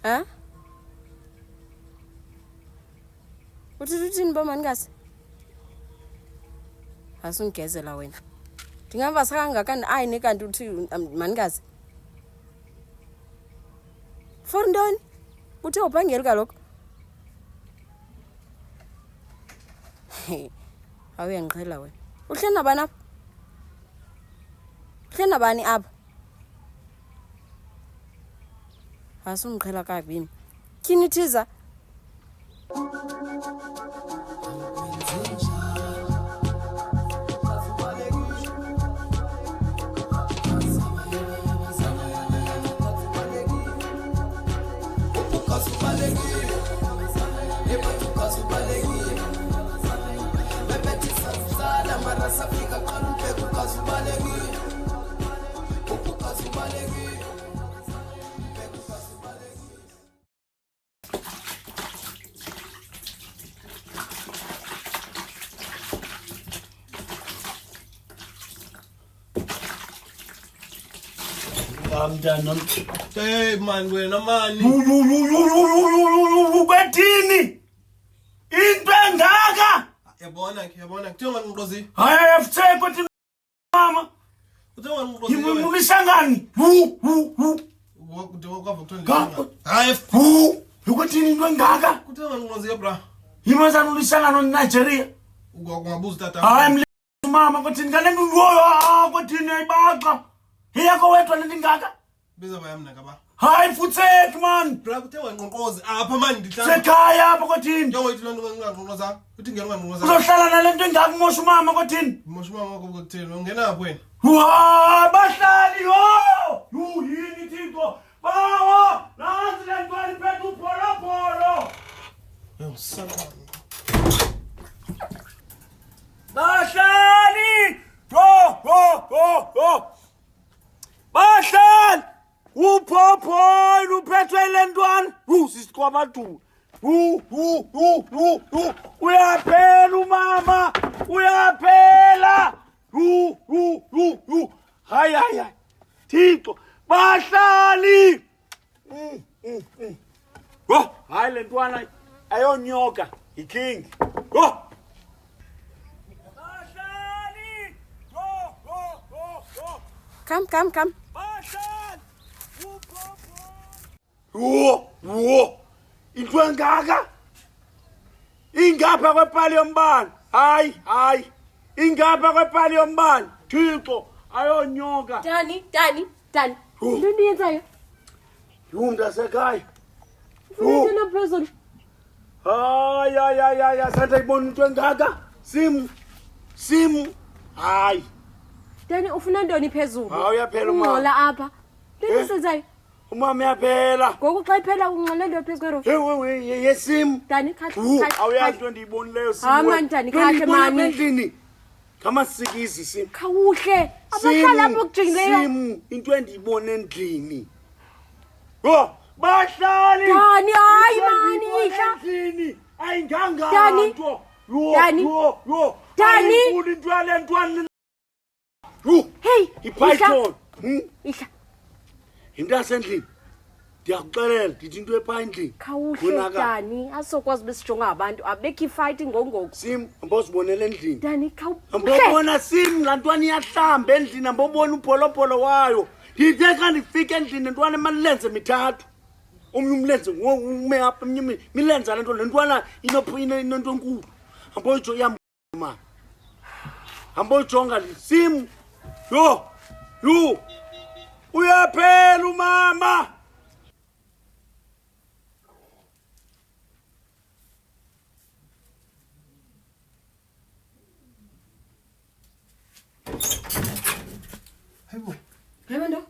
Ha? Uthini ba manikazi? Asungigezela wena. Ndingava sakangakani ayini kanti uthi manikazi. For ntoni? Uthe uphangeli kaloku. Awuyangiqhela wena. Uhleli nabani apha? Uhleli nabani apha? Asumqhela kabini. Tyhini thiza. Hey man, wena mani. Kwethini? Into engaka? Yabona. Kuthiwa ngiqozi. Hayi afuthe kwathi mama. Kuthiwa ngiqozi. Yimulisangani? Hayi, Ukwethini into engaka? kuthiwa ngiqozi bra. Yimazana ulisangano Nigeria. Ungabuza tata. Hayi mama kwathini ngale nto ngoyo kwathini ayibaxa. Iyakho wethu lendingaka? Biza bayamna kaba. Hayi futhi man. Bra kuthiwa ngiqozi apha man ndihlala. Sekhaya apha kwathini? Njengoba ithi lonto ngingaqoza. Uthi ngeke ngiqoza. Uzohlala nalento engaka ngosho mama kwathini? Mosho mama wakho kuthini? Ungena apho wena. Bahlali ho! Yini Thixo? Bawo! Nansi le ntwana iphethe upholopolo. Yosana. Bahlali! Ho! Bahlali! Uphopholo uphethwe le ntwana. Sisiqwabadu. Uyaphela umama. Uyaphela. Hayi. Thixo, bahlali. Hayi le ntwana ayonyoka, iking. Bahlali. Come. Bahlali. Into engaka? Ingapha kwepali yombane. Hayi. Ingapha kwepali yombane. Thixo, ayonyoka. Dani. Into niyenzayo? Mntasekhaya. Ufuna phezulu. Hayi. Santa ibona into engaka? Simu. Hayi. Dani ufuna ntoni phezulu? Hayi uyaphela uma. Ungcola apha. Into senzayo? Umama uyaphela. Ngoku xa iphela ungcola ndo phezu kwero. Yesimu. Dani khathi. Awuyazi into endiyibonileyo simu. Hayi man Dani khathi mani. Endlini. Kama sikizi simu. Khawuhle. Abahlala apho kujigileyo. Simu into endiyibona endlini. Bahlali. Dani hayi mani ihla. Endlini. Ayinganga Dani. nto. Dani. Ayifuni into yale ntwana. Hey. Ipython. Ihla. Into yasendlini. Ndiyakuxelela ndithi into epha endlini. Khawuhle Dani asokwazi besijonga abantu abekho ifight ngongoko. Sim ambosibonela endlini. Dani khawuhle. Ambobona sim la ntwana iyahlamba endlini ambobona upholopolo wayo. Ndithe xa ndifika endlini ntwana emalenze mithathu. Omnye umlenze ume apha emnye milenze le nto le ntwana inento enkulu. Amboyijo yama. Amboyijonga sim. Uyaphela umama. Hayibo. Ndo.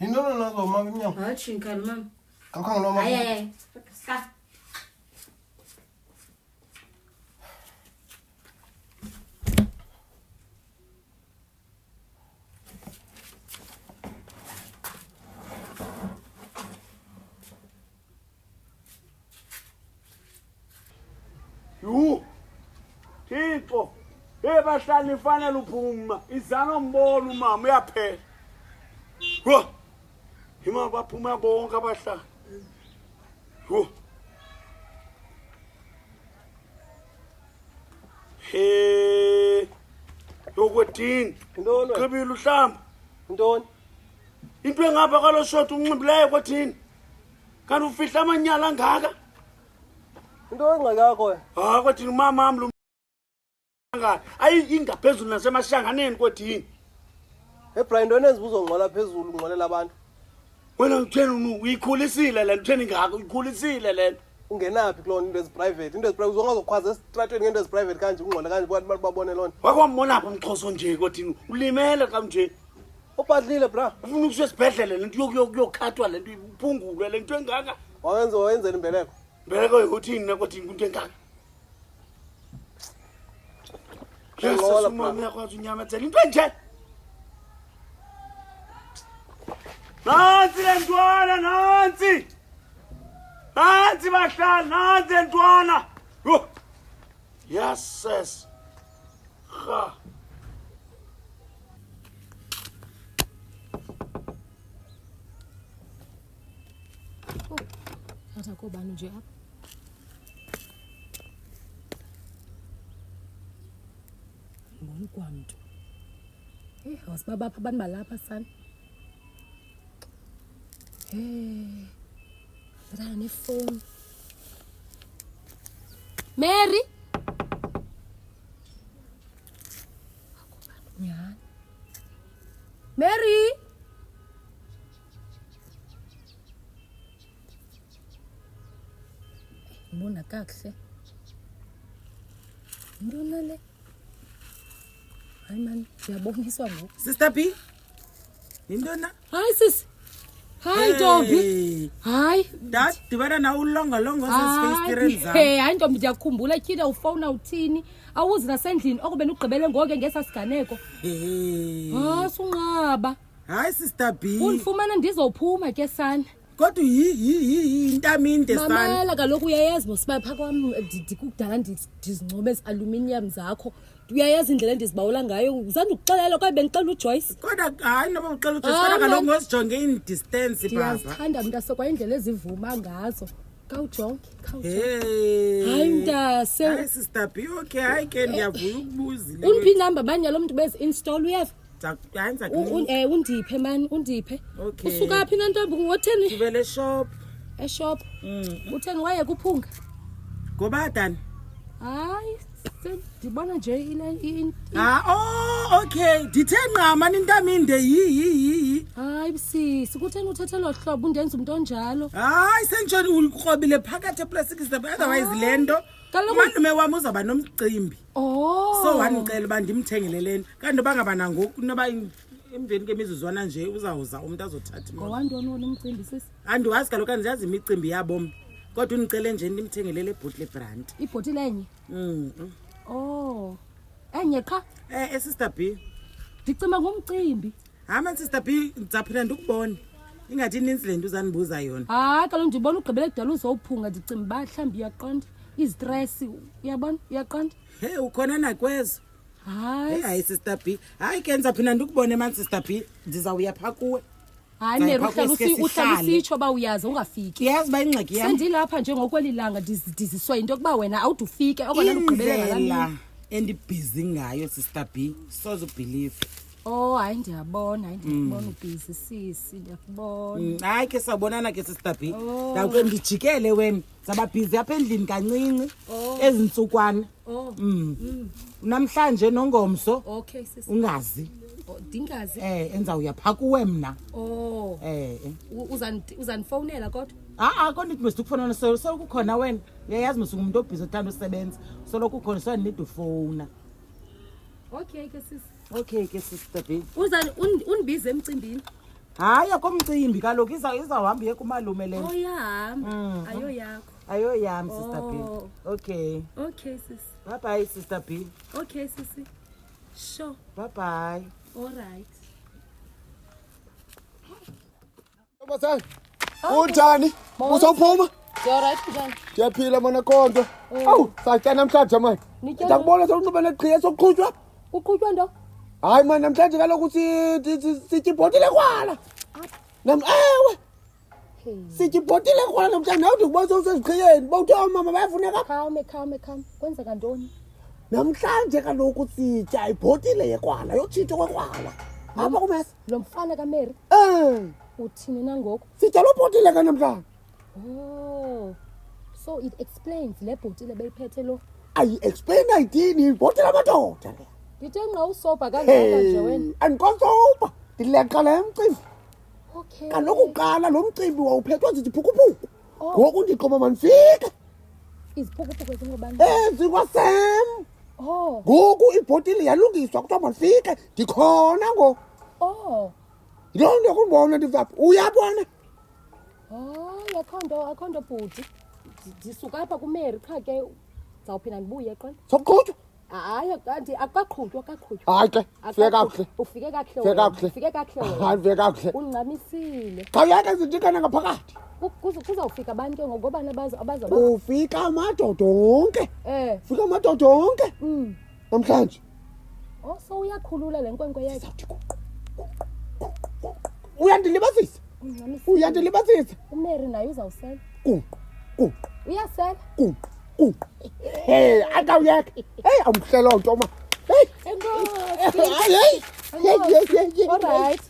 Yintoni nazo mama inyama? Hayi chinkani mama. Kakhanga lo mama. Hayi. Ska. Thixo. Bahlali ifanele uphuma. Izana umbona umama uyaphela. Hima baphuma bonke abahlali. Yho. He. Yokwedini. Ntoni wena? Qhibile uhlamba. Ntoni? Into engapha kwalo shot unxibileyo kwathini? Kanti ufihla amanyala angaka? Into engxaki yakho wena? Ha kwathini umama wami lo ngaka. Ayi ingaphezulu nasemashanganeni kwathini? Brian, ntoni enziba uzongqola phezulu ungqolela abantu? Wena utheni uyikhulisile le nto ngaka uyikhulisile le nto. Ungenaphi kulona into eziprivate? Into eziprivate uzongazokhwaza esitratweni ngento eziprivate kanje ungqola kanje abantu babone lona. Wakwambona apha umxhoso nje kwathini? Ulimele xa nje. Ubhadlile bra. Ufuna ukusuka esibhedlele le nto yokukhathwa le nto iphungulwe le nto engaka. Wayenzela imbeleko. Imbeleko yokuthini na kwathini into engaka? Ngola umama yakwazi unyamazela into enje. Nansi le ntwana nansi. Nansi bahlali nansi ntwana. Yo. Yes sis. Ha. Thatha kobani nje apha. Ngoni kwamntu. Awusibaba apha abantu balapha sana. Bra nefoni. Mary. Nyani. Mary. Mbona kakuhle. Ndona le. Hayi man, ngiyabongiswa ngoku. Sister B. Yintona? Hayi sisi. Hayi Ntombi. Hayi. Dad, dibana na ulongolongo sesifestireni zami. Hayi Ntombi ngiyakhumbula tyhila ufowuna uthini? Awuzi nasendlini okubeni ugqibele ngoke ngesasiganeko. Ha sunqaba. Hayi Sister B. Undifumana ndizophuma ke sana. Kodwa intaminde sana. Mamela kaloku uyayazi bosiba pha kwami ndikudala ndizincobe ezi-aluminium zakho. Uyayazi indlela endizibawula ngayo. Uzanda ukuxelela kwaye bengicela uJoyce. Kodwa hayi noba uxela uJoyce kodwa kaloku ngosijonge in distance baba. Ndiyazithanda mntase kwa indlela ezivuma ngazo. Kawujonge, Hey. Hayi mntase. Hayi Sister B, okay, hayi ke ndiyavuya ukubuzile. Uniphi inamba banye lo muntu bezi-install uyeva? Hayenza Undiphe mani, undiphe. Okay. Usuka phi nantombi ngotheni? Ngivele shop. Eshop. Utheni waye kuphunga? Ngoba dani? Hayi, ndibona nje ile Okay, ndithe nqama intaminde Hayi sisi, kutheni uthethe lo hlobo undenza umuntu onjalo? Hayi senjoni ukrobile phakathi eplastic step otherwise lento. Umalume wami uzaba nomcimbi. So wandicela uba ndimthengele lento. Kanti bangaba nangoku noba emveni kemizuzwana nje uzawuza umuntu azothatha imali. Ngowantoni wona umcimbi sisi? Andiwazi kaloku andiyazi imicimbi yabo. Kodwa undicele nje ndimthengele le bottle brand. Ibhotile enye? Enye qha? Sister B. Ndicima ngumcimbi. Hama Sister B, ndizaphinda ndikubone. Ingathi ininzi le nto uzandibuza yona. Hayi kaloku ndibona ugqibele kudala uzowuphunga ndicimba uba mhlawumbi uyaqonda. Istress uyabona uyaqonda? Hey ukhona nakwezo. Hayi Sister B. Hayi ke ndizaphinda ndikubone man Sister B. Ndizawuya pha kuwe. Hayi Mary uhlala usitsho ba uyazi ungafiki. Yazi ba ingxaki yami. Sendilapha nje ngokwelilanga ndiziswa into kuba wena awudufike okona ugqibele ngalamini. Endibhizi ngayo Sister B. Soze ubelieve. Hayi ndiyabona ubhizi sisi ndiyakubona. Hayi ke sabonana ke Sister B. Dawuke ndijikele wena. Zaba busy apha endlini kancinci ezintsukwana. Namhlanje nongomso. Okay sisi. Ungazi. Dingazi. Enza uya pha kuwe mna. Uzanifowunela kodwa? Kodwa nithi besikufonela so kukhona wena. Uyayazi mse umuntu obhizi othanda usebenza. Solo kukhona so need ufona. Okay ke sisi. Okay ke Sister B. Undibize emcimbini. Hayi akomcimbi kaloku izawuhamba iye kumalume le. Yahamba. Ayo yakho. Ayo yami Sister B. Okay. Okay sisi. Bye bye Sister B. Okay sisi. Sure. Bye bye. All right. Basani. Unjani? Usophuma? All right njani? Ndiyaphila mana konto. Awu, satya namhlanje manje. Ndakubona sokunxiba leqhiya sokuqhutywa. Uqhutywa ndo? Hayi manje namhlanje kaloku sithi ibhotile kwala. Ewe. sithi bhotile khona namhlanje nawuthi kuboza useziqhiyeni bawuthe mama bayafuneka khawume kwenzeka ntoni namhlanje kaloku sitya ibhotile yekwala yotshintsho kwekwala apha kumesa lo mfana kaMary uthini nangoku sitya loo bhotile ke namhlanje oh so it explains le bhotile beyiphethe lo ayi-explain ayidini ibhotile amadoda le ndithe nxa usobha kanjalo nje wena andikosoba ndileqa le mcimbi okay kaloku qala lo mcimbi wawuphethwe ziziphukuphuku ngoku ndiqoba mandifike iziphukuphuku ezingobani ezikwasem oh ngoku ibhotile yalungiswa kuthiwa mandifike ndikhona ngoku oh yiloo nto kundibona ndizaphi uyabona akho nto bhuti ndisuka apha kuMary qha ke zawuphinda ndibuye qela sokuqhutywa hayi kanti akaqhutywa hayi ke fike kakuhle ufike kakuhle Fike kakuhle. ufike kakuhle hayi fike kakuhle ungxamisile xa uyeke zintikana ngaphakathi kuzawufika abantu ke ngokobana abaza ufika amadoda onke fika amadoda onke namhlanje so uyakhulula le nkwenkwe yakhe uyandilibazisa uyandilibazisa uMary naye uzawusela uyasela akawuyeke awumhlelo nto ma alright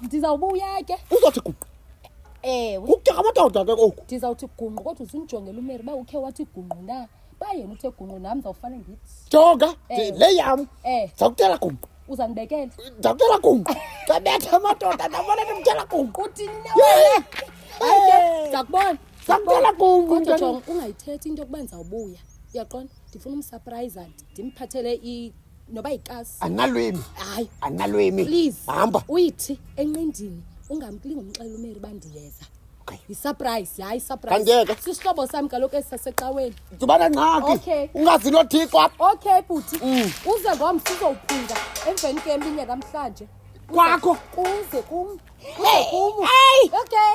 ndizawubuya ke uzothi kukuteka amadoda ke koku ndizawuthi gungqu kodwa uzindijongela uMary uba ukhe wathi gungqu na ba yena uthe gungqu nam ndizawufane ndithi jonga le yam zawukutela gungqu uzandibekela ndakutela gungqu xa betha amadoda ndabona ndimtela gungqu uthini wena hayi ke zakubona zakutela gungqu kodwa jonga ungayithethi into yokuba ndizawubuya uyaqonda ndifuna umsurprise ndimphathele noba yikasi angalwimi hayi angalwimi please hamba uyithi enqindini ungamxelela uMary bandiyeza yisurprise hayi surprise Kangeke. sisihlobo sami kaloku esisecaweni dibana ngxaki Okay. ungazinothixo apha okay bhuti uze ngomso sizowuphinda emveni keminyaka namhlanje kwakho kuze kum Hey, hey. okay